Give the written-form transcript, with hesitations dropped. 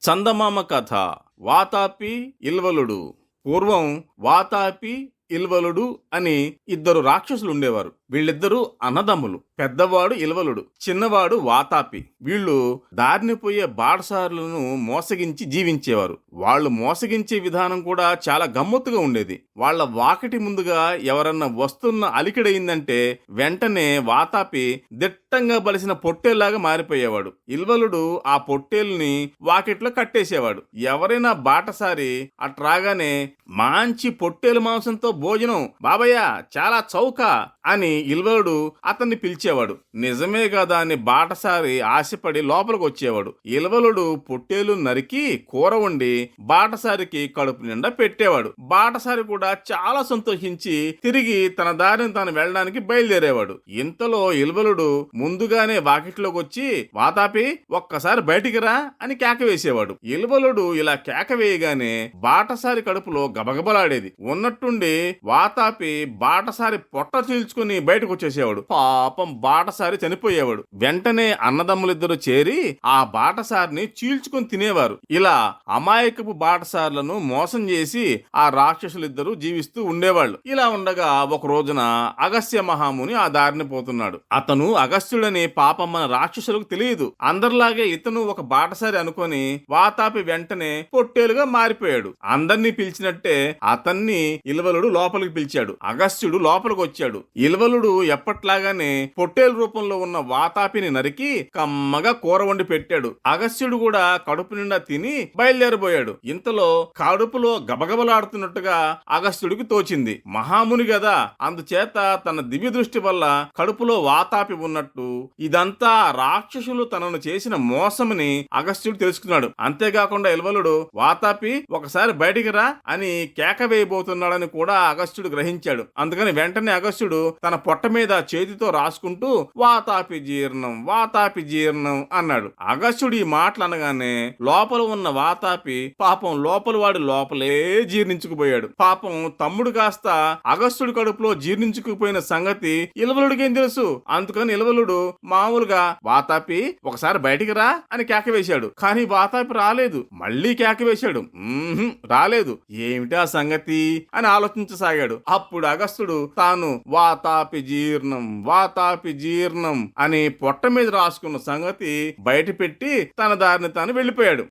చందమామ కథ. వాతాపి ఇల్వలుడు. పూర్వం వాతాపి ఇల్వలుడు అని ఇద్దరు రాక్షసులు ఉండేవారు. వీళ్ళిద్దరూ అన్నదమ్ములు. పెద్దవాడు ఇల్వలుడు, చిన్నవాడు వాతాపి. వీళ్ళు దారిని పోయే బాటసారులను మోసగించి జీవించేవారు. వాళ్ళు మోసగించే విధానం కూడా చాలా గమ్మత్తుగా ఉండేది. వాళ్ళ వాకిటి ముందుగా ఎవరన్నా వస్తున్న అలికిడయిందంటే వెంటనే వాతాపి దిట్టంగా బలిసిన పొట్టేల్లాగా మారిపోయేవాడు. ఇల్వలుడు ఆ పొట్టేల్ని వాకిట్లో కట్టేసేవాడు. ఎవరైనా బాటసారి అట్రాగానే మంచి పొట్టేలు మాంసంతో భోజనం బాబయ్య, చాలా చౌక అని ఇల్వలుడు అతన్ని పిలిచేవాడు. నిజమే కదా అని బాటసారి ఆశపడి లోపలికి వచ్చేవాడు. ఇల్వలుడు పొట్టేలు నరికి కూర వండి బాటసారికి కడుపు నిండా పెట్టేవాడు. బాటసారి కూడా చాలా సంతోషించి తిరిగి తన దారిని తాను వెళ్ళడానికి బయలుదేరేవాడు. ఇంతలో ఇల్వలుడు ముందుగానే వాకిట్లోకి వచ్చి, వాతాపి ఒక్కసారి బయటికి రా అని కేక వేసేవాడు. ఇల్వలుడు ఇలా కేక వేయగానే బాటసారి కడుపులో గబగబలాడేది. ఉన్నట్టుండి వాతాపి బాటసారి పొట్ట చీల్చుకుని బయటకు వచ్చేసేవాడు. పాపం బాటసారి చనిపోయేవాడు. వెంటనే అన్నదమ్ములిద్దరూ చేరి ఆ బాటసారిని చీల్చుకుని తినేవారు. ఇలా అమాయకపు బాటసారులను మోసం చేసి ఆ రాక్షసులిద్దరూ జీవిస్తూ ఉండేవాళ్ళు. ఇలా ఉండగా ఒక రోజున అగస్త్య మహాముని ఆ దారిని పోతున్నాడు. అతను అగస్త్యుడని పాపం మన రాక్షసులకు తెలియదు. అందరిలాగే ఇతను ఒక బాటసారి అనుకొని వాతాపి వెంటనే పొట్టేలుగా మారిపోయాడు. అందర్నీ పిలిచినట్టే అతన్ని ఇల్వలుడు లోపలికి పిలిచాడు. అగస్త్యుడు లోపలికి వచ్చాడు. ఇల్వలుడు ఎప్పట్లాగానే పొట్టేలు రూపంలో ఉన్న వాతాపిని నరికి కమ్మగా కూర వండి పెట్టాడు. అగస్త్యుడు కూడా కడుపు నిండా తిని బయలుదేరబోయాడు. ఇంతలో కడుపులో గబగబలాడుతున్నట్టుగా అగస్త్యుడికి తోచింది. మహాముని గదా, అందుచేత తన దివ్య దృష్టి వల్ల కడుపులో వాతాపి ఉన్నట్టు ఇదంతా రాక్షసులు తనను చేసిన మోసమని అగస్త్యుడు తెలుసుకున్నాడు. అంతేకాకుండా ఇల్వలుడు వాతాపి ఒకసారి బయటికి రా అని కేక వేయబోతున్నాడని కూడా అగస్త్యుడు గ్రహించాడు. అందుకని వెంటనే అగస్త్యుడు తన పొట్ట మీద చేతితో రాసుకుంటూ వాతాపి జీర్ణం, వాతాపి జీర్ణం అన్నాడు. అగస్త్యుడు ఈ మాటలు అనగానే లోపల ఉన్న వాతాపి పాపం లోపల వాడి లోపలే జీర్ణించుకుపోయాడు. పాపం తమ్ముడు కాస్త అగస్త్యుడి కడుపులో జీర్ణించుకుపోయిన సంగతి ఇల్వలుడికేం తెలుసు. అందుకని ఇల్వలుడు మామూలుగా వాతాపి ఒకసారి బయటికి రా అని కేక వేశాడు. కానీ వాతాపి రాలేదు. మళ్ళీ కేక వేశాడు. రాలేదు. ఏమిటి ఆ సంగతి అని ఆలోచించసాగాడు. అప్పుడు అగస్త్యుడు తాను వాతాపి జీర్ణం, వాతాపి జీర్ణం అని పొట్ట మీద రాసుకున్న సంగతి బయట పెట్టి తన దారిని తాను వెళ్ళిపోయాడు.